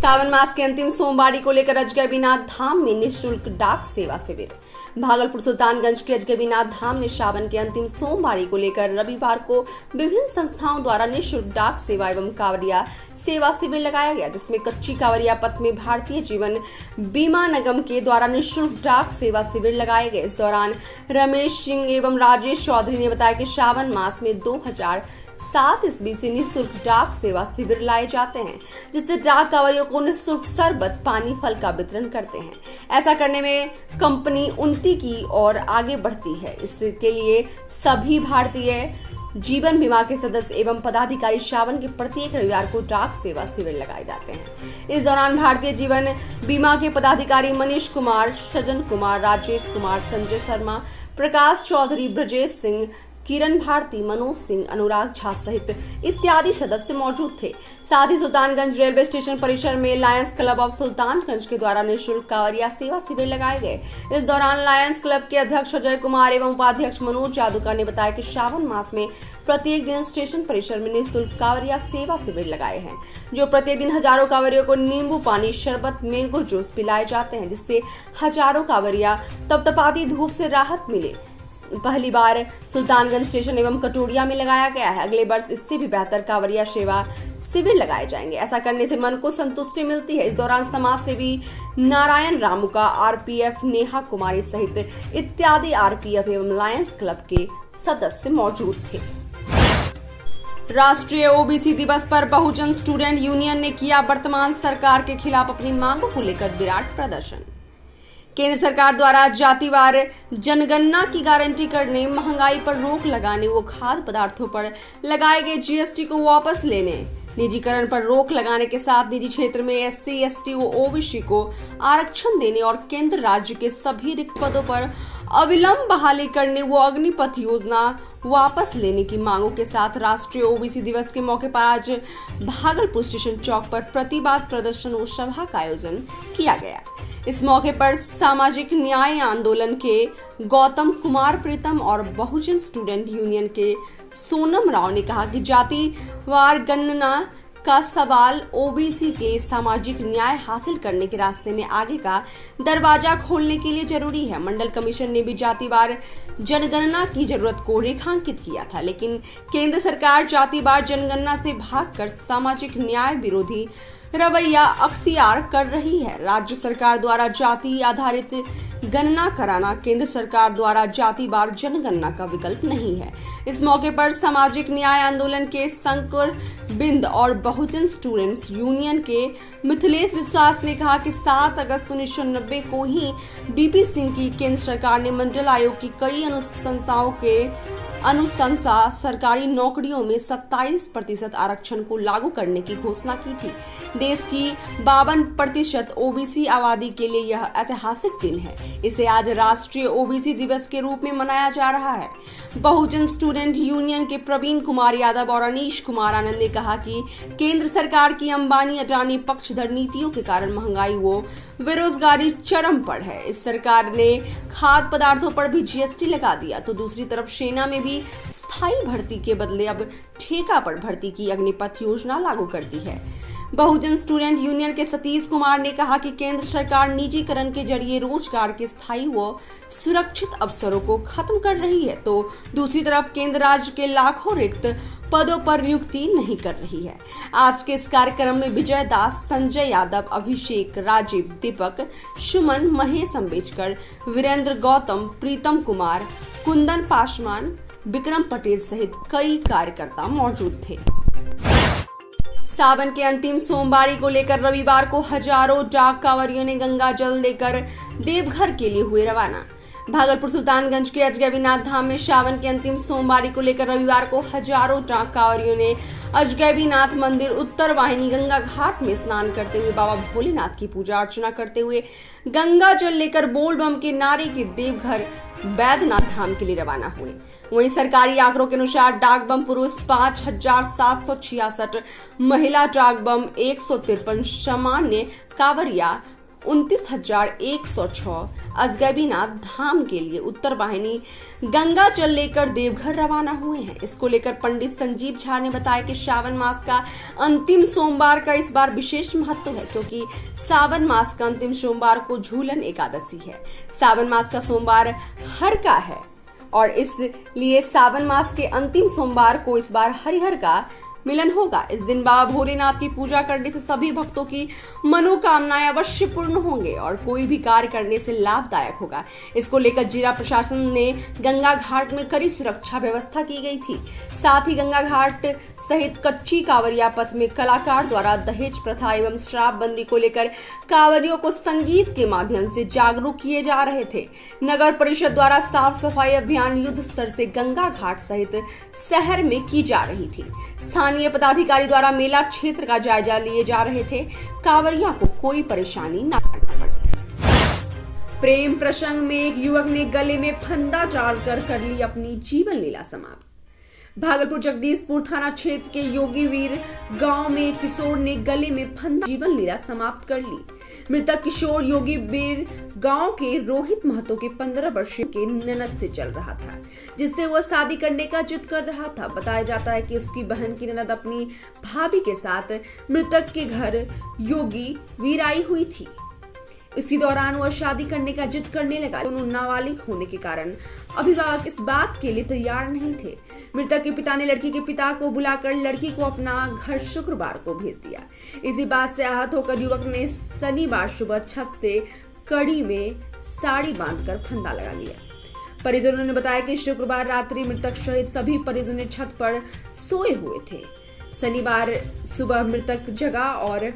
सावन मास के अंतिम सोमवारी को लेकर अजगैबीनाथ धाम में निःशुल्क डाक सेवा शिविर। भागलपुर सुल्तानगंज के अजगैबीनाथ धाम में सावन के अंतिम सोमवारी को लेकर रविवार को विभिन्न संस्थाओं द्वारा निःशुल्क डाक सेवा एवं कांवरिया सेवा शिविर लगाया गया, जिसमें कच्ची कांवरिया पथ में भारतीय जीवन बीमा निगम के द्वारा निःशुल्क डाक सेवा शिविर लगाए गए। इस दौरान रमेश सिंह एवं राजेश चौधरी ने बताया कि सावन मास में 2007 ईस्वी से निःशुल्क डाक सेवा शिविर लाए जाते हैं, जिससे डाक कांवरियों को निःशुल्क शरबत, पानी, फल का वितरण करते हैं। ऐसा करने में कंपनी उन्नति की ओर आगे बढ़ती है। इसके लिए सभी भारतीय जीवन बीमा के सदस्य एवं पदाधिकारी सावन के प्रत्येक रविवार को डाक सेवा शिविर लगाए जाते हैं। इस दौरान भारतीय जीवन बीमा के पदाधिकारी मनीष कुमार, सज्जन कुमार, राजेश कुमार, संजय शर्मा, प्रकाश चौधरी, ब्रजेश सिंह, किरण भारती, मनोज सिंह, अनुराग झा सहित इत्यादि सदस्य मौजूद थे। साथ ही सुल्तानगंज रेलवे स्टेशन परिसर में लायंस क्लब ऑफ सुल्तानगंज के द्वारा निःशुल्क कांवरिया सेवा शिविर लगाए गए। इस दौरान लायंस क्लब के अध्यक्ष अजय कुमार एवं उपाध्यक्ष मनोज जादूकर ने बताया कि सावन मास में प्रत्येक दिन स्टेशन परिसर में निःशुल्क कांवरिया सेवा शिविर लगाए हैं, जो प्रत्येक दिन हजारों कांवरियों को नींबू पानी, शरबत, मैंगो जूस पिलाए जाते हैं, जिससे हजारों कांवरिया तपतपाती धूप से राहत मिले। पहली बार सुल्तानगंज स्टेशन एवं कटोरिया में लगाया गया है। अगले वर्ष इससे भी बेहतर कांवरिया सेवा शिविर लगाए जाएंगे। ऐसा करने से मन को संतुष्टि मिलती है। इस दौरान समाज सेवी नारायण रामुका, आरपीएफ नेहा कुमारी सहित इत्यादि आरपीएफ एवं लायंस क्लब के सदस्य मौजूद थे। राष्ट्रीय ओबीसी दिवस पर बहुजन स्टूडेंट यूनियन ने किया वर्तमान सरकार के खिलाफ अपनी मांगों को लेकर विराट प्रदर्शन। केंद्र सरकार द्वारा जातिवार जनगणना की गारंटी करने, महंगाई पर रोक लगाने व खाद्य पदार्थों पर लगाए गए जीएसटी को वापस लेने, निजीकरण पर रोक लगाने के साथ निजी क्षेत्र में एससी, एसटी व ओबीसी को आरक्षण देने और केंद्र राज्य के सभी रिक्त पदों पर अविलंब बहाली करने व अग्निपथ योजना वापस लेने की मांगों के साथ राष्ट्रीय ओबीसी दिवस के मौके पर आज भागलपुर स्टेशन चौक पर प्रतिवाद प्रदर्शन व सभा का आयोजन किया गया। इस मौके पर सामाजिक न्याय आंदोलन के गौतम कुमार प्रीतम और बहुजन स्टूडेंट यूनियन के सोनम राव ने कहा कि जातिवार गणना का सवाल ओबीसी के सामाजिक न्याय हासिल करने के रास्ते में आगे का दरवाजा खोलने के लिए जरूरी है। मंडल कमीशन ने भी जातिवार जनगणना की जरूरत को रेखांकित किया था, लेकिन केंद्र सरकार जातिवार जनगणना से भागकर सामाजिक न्याय विरोधी रवैया अख्तियार कर रही है। राज्य सरकार द्वारा जाति आधारित गणना कराना केंद्र सरकार द्वारा जातिवार जनगणना का विकल्प नहीं है। इस मौके पर सामाजिक न्याय आंदोलन के शंकर बिंद और बहुजन स्टूडेंट्स यूनियन के मिथिलेश विश्वास ने कहा कि 7 अगस्त 1990 को ही बीपी सिंह की केंद्र सरकार ने मंडल आयोग की कई अनुशंसा सरकारी नौकरियों में 27% आरक्षण को लागू करने की घोषणा की थी। देश की 52% ओबीसी आबादी के लिए यह ऐतिहासिक दिन है। इसे आज राष्ट्रीय ओबीसी दिवस के रूप में मनाया जा रहा है। बहुजन स्टूडेंट यूनियन के प्रवीण कुमार यादव और अनीश कुमार आनंद ने कहा कि केंद्र सरकार की अंबानी अडानी पक्षधर नीतियों के कारण महंगाई व बेरोजगारी चरम पर है। इस सरकार ने खाद्य पदार्थों पर भी जीएसटी लगा दिया, तो दूसरी तरफ सेना में भी स्थायी भर्ती के बदले अब ठेका पर भर्ती की अग्निपथ योजना लागू कर दी है। बहुजन स्टूडेंट यूनियन के सतीश कुमार ने कहा कि केंद्र सरकार निजीकरण के जरिए रोजगार के स्थायी व सुरक्षित अवसरों को खत्म कर रही है, तो दूसरी तरफ केंद्र राज्य के लाखों रिक्त पदों पर नियुक्ति नहीं कर रही है। आज के इस कार्यक्रम में विजय दास, संजय यादव, अभिषेक, राजीव, दीपक, सुमन, महेश अम्बेडकर, वीरेंद्र गौतम, प्रीतम कुमार, कुंदन पासवान, विक्रम पटेल सहित कई कार्यकर्ता मौजूद थे। सावन के अंतिम सोमवारी को लेकर रविवार को हजारों डाक कांवरियों ने गंगा जल लेकर देवघर के लिए हुए रवाना। भागलपुर सुल्तानगंज के अजगैबीनाथ धाम में सावन के अंतिम सोमवारी को लेकर रविवार को हजारों डाक कांवरियों ने अजगैबीनाथ मंदिर उत्तर वाहिनी गंगा घाट में स्नान करते हुए बाबा भोलेनाथ की पूजा अर्चना करते हुए गंगा जल लेकर बोल बम के नारे के देवघर बैद्यनाथ धाम के लिए रवाना हुए। वहीं सरकारी आंकड़ों के अनुसार डाक बम पुरुष 5,766, महिला डाक बम 153, सामान्य कांवरिया 29,106 अजगैबीनाथ धाम के लिए उत्तर वाहिनी गंगा जल लेकर देवघर रवाना हुए हैं। इसको लेकर पंडित संजीव झा ने बताया कि श्रावण मास का अंतिम सोमवार का इस बार विशेष महत्व है, क्योंकि सावन मास का अंतिम सोमवार को झूलन एकादशी है। सावन मास का सोमवार हर का है और इसलिए सावन मास के अंतिम सोमवार को इस बार हरिहर का मिलन होगा। इस दिन बाबा भोलेनाथ की पूजा करने से सभी भक्तों की मनोकामनाएं अवश्य पूर्ण होंगे और कोई भी कार्य करने से लाभदायक होगा। इसको लेकर जिला प्रशासन ने गंगा घाट में कड़ी सुरक्षा व्यवस्था की गई थी। साथ ही गंगा घाट सहित कच्ची कांवरिया पथ में कलाकार द्वारा दहेज प्रथा एवं शराबबंदी को लेकर कांवरियों को संगीत के माध्यम से जागरूक किए जा रहे थे। नगर परिषद द्वारा साफ सफाई अभियान युद्ध स्तर से गंगा घाट सहित शहर में की जा रही थी। स्थानीय पदाधिकारी द्वारा मेला क्षेत्र का जायजा लिए जा रहे थे। कांवरियों को कोई परेशानी न करना पड़े। प्रेम प्रसंग में एक युवक ने गले में फंदा डालकर कर ली अपनी जीवन लीला समाप्त। भागलपुर जगदीशपुर थाना क्षेत्र के योगीवीर गांव में एक किशोर ने गले में फंदा जीवन लीला समाप्त कर ली। मृतक किशोर योगीवीर गांव के रोहित महतो के 15 वर्षीय के ननद से चल रहा था, जिससे वह शादी करने का जिद कर रहा था। बताया जाता है कि उसकी बहन की ननद अपनी भाभी के साथ मृतक के घर योगी वीर आई हुई थी। इसी दौरान वह शादी करने का जिद करने लगा। दोनों नाबालिग होने के कारण अभिभावक इस बात के लिए तैयार नहीं थे। मृतक के पिता ने लड़की के पिता को बुलाकर लड़की को अपना घर शुक्रवार को भेज दिया। इसी बात से आहत होकर युवक ने शनिवार सुबह छत से कड़ी में साड़ी बांधकर फंदा लगा लिया। परिजनों ने बताया कि शुक्रवार रात्रि मृतक सहित सभी परिजन छत पर सोए हुए थे। शनिवार सुबह मृतक जगा और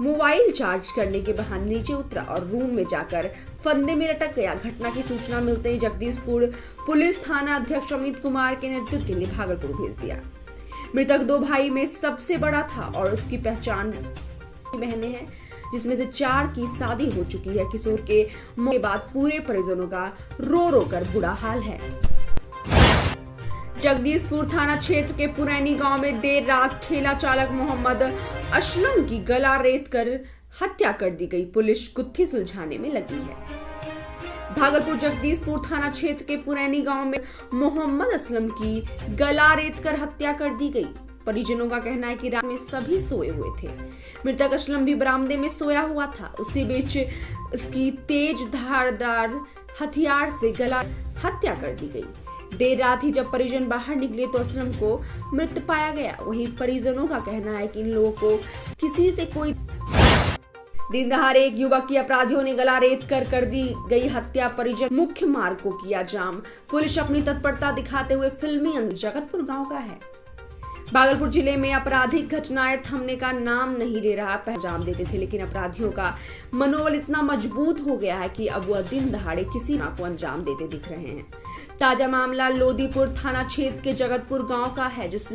मोबाइल चार्ज करने के बहाने नीचे उतरा और रूम में जाकर फंदे में लटक गया। घटना की सूचना मिलते ही जगदीशपुर पुलिस थाना अध्यक्ष अमित कुमार के नेतृत्व में भागलपुर भेज दिया। मृतक 2 भाई में सबसे बड़ा था और उसकी पहचान बहनें हैं, जिसमें से 4 की शादी हो चुकी है। किशोर के मौत के बाद पूरे परिजनों का रो रो कर बुरा हाल है। जगदीशपुर थाना क्षेत्र के पुरैनी गांव में देर रात ठेला चालक मोहम्मद असलम की गला रेत कर हत्या कर दी गई। पुलिस गुत्थी सुलझाने में लगी है। भागलपुर जगदीशपुर थाना क्षेत्र के पुरैनी गांव में मोहम्मद असलम की गला रेत कर हत्या कर दी गई। परिजनों का कहना है कि रात में सभी सोए हुए थे। मृतक असलम भी बरामदे में सोया हुआ था। उसी बीच इसकी तेज धारदार हथियार से गला हत्या कर दी गई। देर रात ही जब परिजन बाहर निकले तो असलम को मृत पाया गया। वहीं परिजनों का कहना है कि इन लोगों को किसी से कोई दिन दहाड़े एक युवक की अपराधियों ने गला रेत कर दी गई हत्या। परिजन मुख्य मार्ग को किया जाम। पुलिस अपनी तत्परता दिखाते हुए फिल्मी जगतपुर गांव का है। भागलपुर जिले में आपराधिक घटनाएं थमने का नाम नहीं ले रहा। अंजाम देते थे, लेकिन अपराधियों का मनोबल इतना मजबूत हो गया है कि अब वह दिन दहाड़े किसी ना को अंजाम देते दिख रहे हैं। ताजा मामला लोदीपुर थाना क्षेत्र के जगतपुर गांव का है, जिस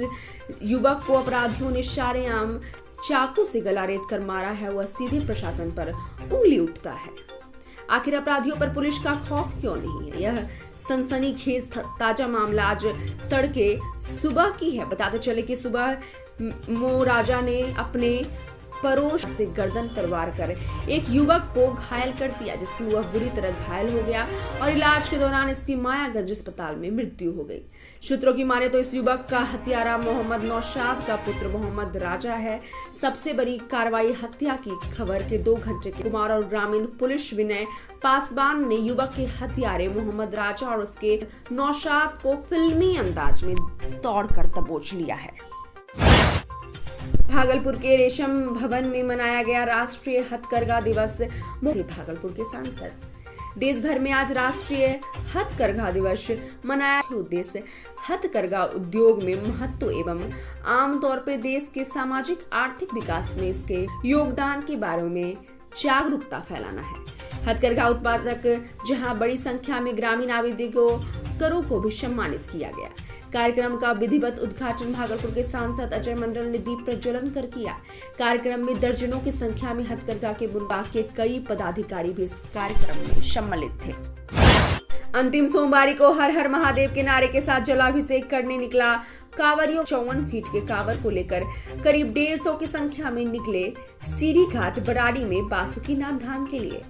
युवक को अपराधियों ने शारेआम चाकू से गला रेत कर मारा है, वह सीधे प्रशासन पर उंगली उठता है। आखिर अपराधियों पर पुलिस का खौफ क्यों नहीं है? यह सनसनीखेज ताजा मामला आज तड़के सुबह की है। बताते चले कि सुबह मो राजा ने अपने पड़ोस से गर्दन पर वार कर एक युवक को घायल कर दिया, जिसमें वह बुरी तरह घायल हो गया और इलाज के दौरान इसकी मायागंज अस्पताल में मृत्यु हो गई। सूत्रों की माने तो इस युवक का हत्यारा मोहम्मद नौशाद का पुत्र मोहम्मद राजा है। सबसे बड़ी कार्रवाई हत्या की खबर के 2 घंटे के कुमार और ग्रामीण पुलिस विनय पासवान ने युवक के हत्यारे मोहम्मद राजा और उसके नौशाद को फिल्मी अंदाज में तोड़कर दबोच लिया है। भागलपुर के रेशम भवन में मनाया गया राष्ट्रीय हथकरघा दिवस। भागलपुर के सांसद देश भर में आज राष्ट्रीय हथकरघा दिवस मनाया। उद्देश्य हथकरघा उद्योग में महत्व एवं आमतौर पर देश के सामाजिक आर्थिक विकास में इसके योगदान के बारे में जागरूकता फैलाना है। हथकरघा उत्पादक जहां बड़ी संख्या में ग्रामीण आवेदकों को भी सम्मानित किया गया। कार्यक्रम का विधिवत उद्घाटन भागलपुर के सांसद अजय मंडल ने दीप प्रज्वलन कर किया। कार्यक्रम में दर्जनों की संख्या में हथकरघा के बुनकर के कई पदाधिकारी भी इस कार्यक्रम में सम्मिलित थे। अंतिम सोमवार को हर हर महादेव के नारे के साथ जलाभिषेक करने निकला कांवरियों 54 फीट के कांवर को लेकर करीब 150 की संख्या में निकले सीढ़ी घाट बराड़ी में बासुकीनाथ धाम के लिए।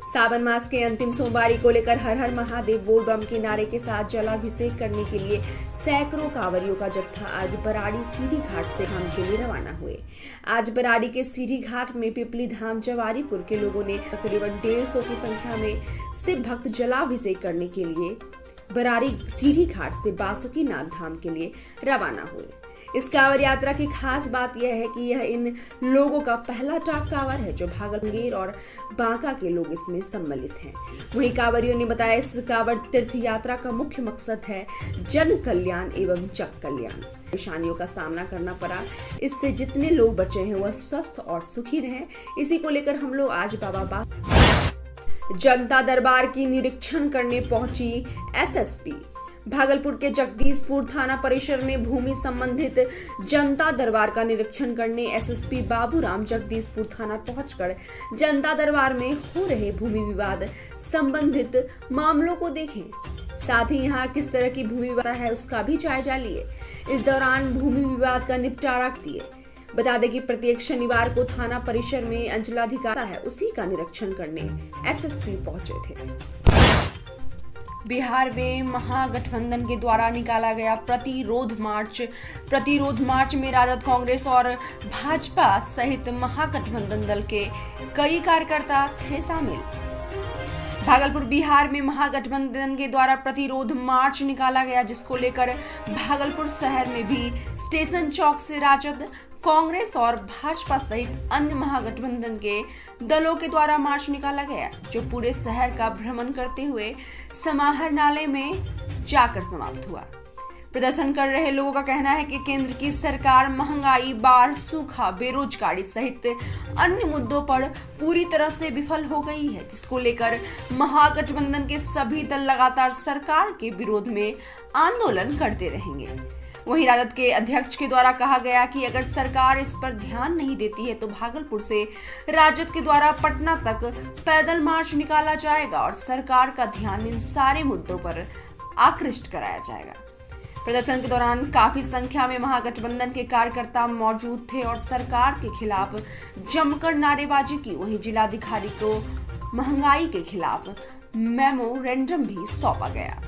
सावन मास के अंतिम सोमवारी को लेकर हर हर महादेव बोल बम के नारे के साथ जलाभिषेक करने के लिए सैकड़ों कांवरियों का जत्था आज बराड़ी सीढ़ी घाट से धाम के लिए रवाना हुए। आज बराड़ी के सीढ़ी घाट में पिपली धाम जवारीपुर के लोगों ने तकरीबन 150 की संख्या में शिव भक्त जलाभिषेक करने के लिए बराड़ी सीढ़ी घाट से बासुकीनाथ धाम के लिए रवाना हुए। इस कांवर यात्रा की खास बात यह है कि यह इन लोगों का पहला टाप कांवर है जो भागलपुर और बांका के लोग इसमें सम्मिलित हैं। वहीं कांवरियों ने बताया इस कांवर तीर्थ यात्रा का मुख्य मकसद है जन कल्याण एवं जग कल्याण। परेशानियों का सामना करना पड़ा, इससे जितने लोग बचे हैं वह स्वस्थ और सुखी रहें, इसी को लेकर हम लोग आज बाबा जनता दरबार की निरीक्षण करने पहुंची एसएसपी। भागलपुर के जगदीशपुर थाना परिसर में भूमि संबंधित जनता दरबार का निरीक्षण करने एसएसपी बाबूराम जगदीशपुर थाना पहुंचकर जनता दरबार में हो रहे भूमि विवाद संबंधित मामलों को देखें, साथ ही यहां किस तरह की भूमि विवाद है उसका भी जायजा लिए। इस दौरान भूमि विवाद का निपटारा किए। बता दें कि प्रत्येक शनिवार को थाना परिसर में अंचलाधिकारी है उसी का निरीक्षण करने एसएसपी पहुंचे थे। बिहार में महागठबंधन के द्वारा निकाला गया प्रतिरोध मार्च में राजद, कांग्रेस और भाजपा सहित महागठबंधन दल के कई कार्यकर्ता थे शामिल। भागलपुर बिहार में महागठबंधन के द्वारा प्रतिरोध मार्च निकाला गया, जिसको लेकर भागलपुर शहर में भी स्टेशन चौक से राजद, कांग्रेस और भाजपा सहित अन्य महागठबंधन के दलों के द्वारा मार्च निकाला गया, जो पूरे शहर का भ्रमण करते हुए समाहरणालय में जाकर समाप्त हुआ। प्रदर्शन कर रहे लोगों का कहना है कि केंद्र की सरकार महंगाई, बाढ़, सूखा, बेरोजगारी सहित अन्य मुद्दों पर पूरी तरह से विफल हो गई है, जिसको लेकर महागठबंधन के सभी दल लगातार सरकार के विरोध में आंदोलन करते रहेंगे। वहीं राजद के अध्यक्ष के द्वारा कहा गया कि अगर सरकार इस पर ध्यान नहीं देती है तो भागलपुर से राजद के द्वारा पटना तक पैदल मार्च निकाला जाएगा और सरकार का ध्यान इन सारे मुद्दों पर आकृष्ट कराया जाएगा। प्रदर्शन के दौरान काफी संख्या में महागठबंधन के कार्यकर्ता मौजूद थे और सरकार के खिलाफ जमकर नारेबाजी की। वहीं जिलाधिकारी को महंगाई के खिलाफ मेमोरेंडम भी सौंपा गया।